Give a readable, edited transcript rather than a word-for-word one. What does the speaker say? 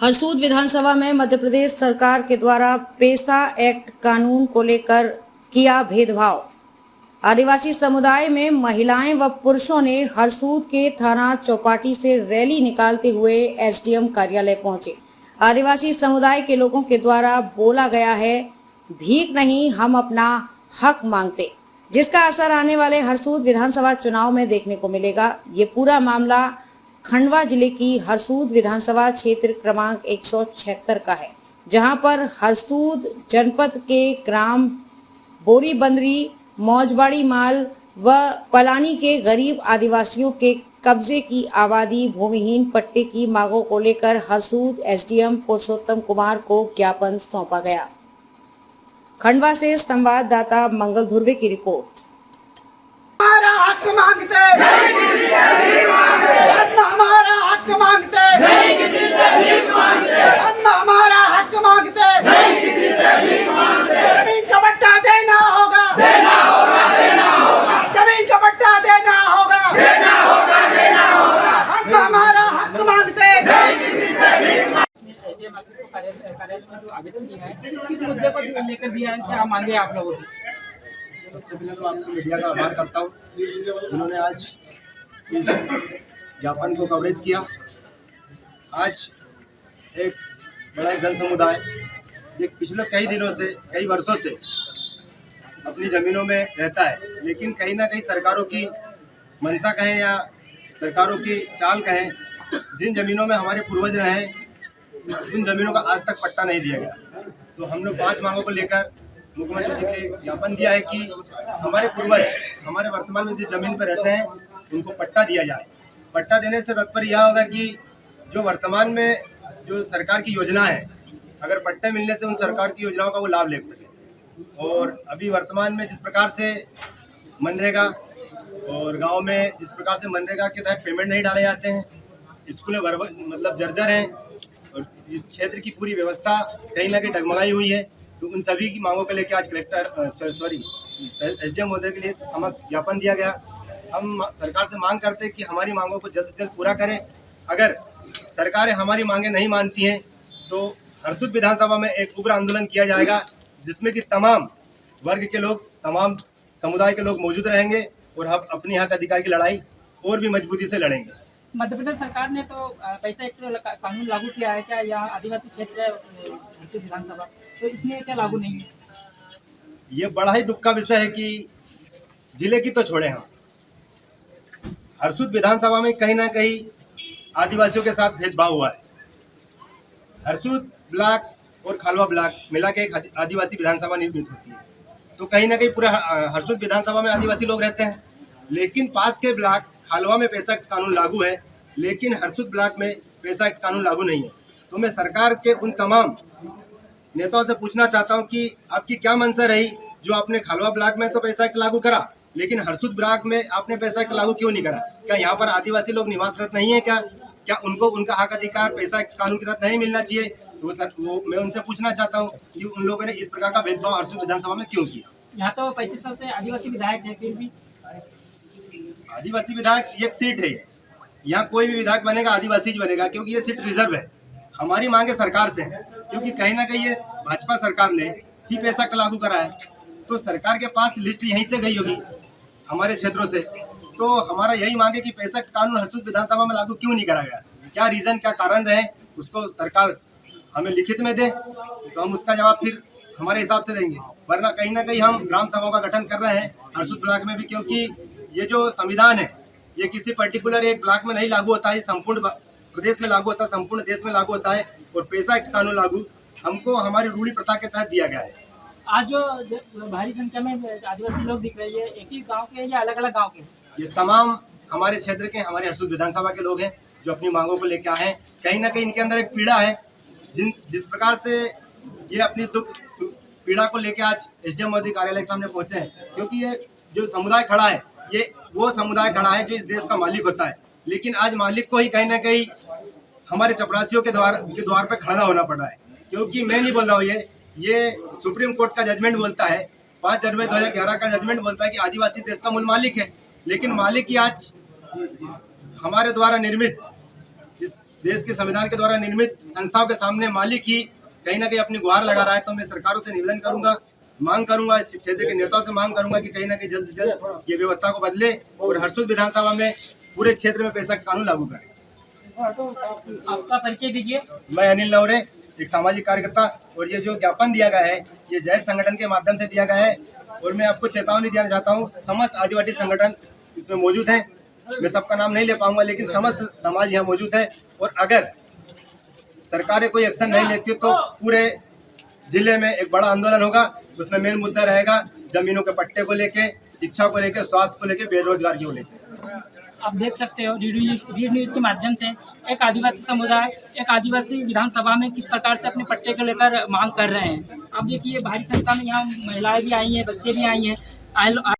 हरसूद विधानसभा में मध्य प्रदेश सरकार के द्वारा पेशा एक्ट कानून को लेकर किया भेदभाव। आदिवासी समुदाय में महिलाएं व पुरुषों ने हरसूद के थाना चौपाटी से रैली निकालते हुए एसडीएम कार्यालय पहुंचे। आदिवासी समुदाय के लोगों के द्वारा बोला गया है, भीख नहीं, हम अपना हक मांगते, जिसका असर आने वाले हरसूद विधानसभा चुनाव में देखने को मिलेगा। ये पूरा मामला खंडवा जिले की हरसूद विधानसभा क्षेत्र क्रमांक 176 का है, जहां पर हरसूद जनपद के ग्राम बोरीबंदरी, मौजबाड़ी माल व पलानी के गरीब आदिवासियों के कब्जे की आबादी भूमिहीन पट्टे की मांगों को लेकर हरसूद एसडीएम पुरुषोत्तम कुमार को ज्ञापन सौंपा गया। खंडवा से संवाददाता मंगल धुर्वे की रिपोर्ट। हमारा हक मांगते नहीं, किसी से भीख मांगते। हमारा हक मांगते नहीं, किसी से भीख मांगते। हमारा हक मांगते नहीं, किसी से भीख मांगते। जमीन का पट्टा देना होगा, देना होगा, देना होगा। जमीन का पट्टा देना होगा, देना होगा, देना होगा। हम हमारा हक मांगते नहीं, किसी से भीख मांगते। कार्यालय में जो आवेदन दिया है, किस मुद्दे को लेकर दिया है, क्या मांगे आप लोगों से? सबसे पहले तो आपको मीडिया का आभार करता हूँ जिन्होंने आज इस ज्ञापन को कवरेज किया। आज एक बड़ा जन समुदाय जो पिछले कई दिनों से, कई वर्षों से अपनी ज़मीनों में रहता है, लेकिन कहीं ना कहीं सरकारों की मंशा कहें या सरकारों की चाल कहें, जिन ज़मीनों में हमारे पूर्वज रहे उन ज़मीनों का आज तक पट्टा नहीं दिया गया। तो हम लोग 5 मांगों को लेकर मुख्यमंत्री जी के ज्ञापन दिया है कि हमारे पूर्वज हमारे वर्तमान में जिस जमीन पर रहते हैं उनको पट्टा दिया जाए। पट्टा देने से तात्पर्य यह होगा कि जो वर्तमान में जो सरकार की योजना है, अगर पट्टे मिलने से उन सरकार की योजनाओं का वो लाभ ले सके। और अभी वर्तमान में जिस प्रकार से मनरेगा और गांव में जिस प्रकार से मनरेगा के तहत पेमेंट नहीं डाले जाते हैं, स्कूलें मतलब जर्जर हैं और इस क्षेत्र की पूरी व्यवस्था कहीं ना कहीं डगमगाई हुई है। तो उन सभी की मांगों के लेकर आज एसडीएम महोदय के लिए समक्ष ज्ञापन दिया गया। हम सरकार से मांग करते हैं कि हमारी मांगों को जल्द से जल्द पूरा करें। अगर सरकारें हमारी मांगें नहीं मानती हैं तो हरसूद विधानसभा में एक उग्र आंदोलन किया जाएगा, जिसमें कि तमाम वर्ग के लोग, तमाम समुदाय के लोग मौजूद रहेंगे और हम अपनी हक अधिकार की लड़ाई और भी मजबूती से लड़ेंगे। मध्य प्रदेश सरकार ने तो पैसा एक्ट कानून लागू किया है, क्या यह आदिवासी क्षेत्र है विधानसभा, तो इसमें क्या लागू नहीं है? ये बड़ा ही दुख का विषय है कि जिले की तो छोड़े, हम हरसूद विधानसभा में कहीं ना कहीं आदिवासियों के साथ भेदभाव हुआ है। हरसूद ब्लॉक और खालवा ब्लॉक मिला के एक आदिवासी विधानसभा निर्मित होती है, तो कहीं ना कहीं पूरे हरसूद विधानसभा में आदिवासी लोग रहते हैं। लेकिन पास के ब्लॉक खालवा में पेशा एक्ट कानून लागू है, लेकिन हरसूद ब्लॉक में पेशा एक्ट कानून लागू नहीं है। तो मैं सरकार के उन तमाम नेताओं से पूछना चाहता हूं कि आपकी क्या मंशा रही, जो आपने खालवा ब्लॉक में तो पैसा एक्ट लागू करा, लेकिन हरसूद ब्लॉक में आपने पैसा एक्ट लागू क्यों नहीं करा? क्या यहाँ पर आदिवासी लोग निवासरत नहीं है? क्या उनको उनका हक अधिकार पैसा एक्ट कानून के तहत नहीं मिलना चाहिए? तो सर वो मैं उनसे पूछना चाहता हूँ कि उन लोगों ने इस प्रकार का भेदभाव हरसूद विधानसभा में क्यों किया? यहाँ तो 35 साल से आदिवासी विधायक है, फिर भी आदिवासी विधायक एक सीट है। यहाँ कोई भी विधायक बनेगा आदिवासी ही बनेगा, क्योंकि ये सीट रिजर्व है। हमारी मांगे सरकार से है, क्योंकि कहीं ना कहीं ये भाजपा सरकार ने ही पैसा लागू करा है, तो सरकार के पास लिस्ट यहीं से गई होगी हमारे क्षेत्रों से। तो हमारा यही मांगे कि पैसा कानून हरसूद विधानसभा में लागू क्यों नहीं करा गया, क्या रीजन, क्या कारण रहे, उसको सरकार हमें लिखित में दे, तो हम उसका जवाब फिर हमारे हिसाब से देंगे। वरना कहीं ना कहीं हम ग्राम सभाओं का गठन कर रहे हैं हरसूद ब्लॉक में भी, क्योंकि ये जो संविधान है ये किसी पर्टिकुलर एक ब्लॉक में नहीं लागू होता है, संपूर्ण प्रदेश में लागू होता है, संपूर्ण देश में लागू होता है। और पेशा एक्ट कानून लागू हमको हमारी रूढ़ी प्रथा के तहत दिया गया है। आज जो भारी संख्या में आदिवासी लोग दिख रहे हैं, एक ही गांव के या अलग अलग गांव के? ये तमाम हमारे क्षेत्र के, हमारे हरसूद विधानसभा के लोग हैं जो अपनी मांगों को लेकर आए हैं। कहीं ना कहीं इनके अंदर एक पीड़ा है, जिस प्रकार से ये अपनी दुख पीड़ा को लेकर आज एसडीएम मोदी कार्यालय के सामने पहुंचे हैं, क्योंकि ये जो समुदाय खड़ा है ये वो समुदाय खड़ा है जो इस देश का मालिक होता है, लेकिन आज मालिक को ही कहीं ना कहीं हमारे चपरासियों के द्वार पे खड़ा होना पड़ रहा है। क्योंकि मैं नहीं बोल रहा हूँ, ये सुप्रीम कोर्ट का जजमेंट बोलता है, 5 जनवरी 2011 का जजमेंट बोलता है कि आदिवासी देश का मूल मालिक है, लेकिन मालिक ही आज हमारे द्वारा निर्मित इस देश के संविधान के द्वारा निर्मित संस्थाओं के सामने मालिक ही कहीं ना कहीं अपनी गुहार लगा रहा है। तो मैं सरकारों से निवेदन करूंगा, मांग करूंगा, इस क्षेत्र के नेताओं से मांग करूंगा कि कहीं ना कहीं जल्द से जल्द ये व्यवस्था को बदले और हरसूद विधानसभा में पूरे क्षेत्र में पैसा कानून लागू करें। आपका परिचय दीजिए। मैं अनिल लौरे, एक सामाजिक कार्यकर्ता, और ये जो ज्ञापन दिया गया है ये जय संगठन के माध्यम से दिया गया है। और मैं आपको चेतावनी देना चाहता हूँ, समस्त आदिवासी संगठन इसमें मौजूद है। मैं सबका नाम नहीं ले पाऊंगा, लेकिन समस्त समाज यहाँ मौजूद है। और अगर सरकारें कोई एक्शन नहीं लेती तो पूरे जिले में एक बड़ा आंदोलन होगा। उसमें मेन मुद्दा रहेगा जमीनों के पट्टे को लेके, शिक्षा को लेके, स्वास्थ्य को लेके, बेरोजगार को लेके। आप देख सकते हो रीड न्यूज के माध्यम से एक आदिवासी समुदाय, एक आदिवासी विधानसभा में किस प्रकार से अपने पट्टे को लेकर मांग कर रहे हैं। आप देखिए भारी संख्या में यहाँ महिलाएं भी आई हैं, बच्चे भी आई हैं।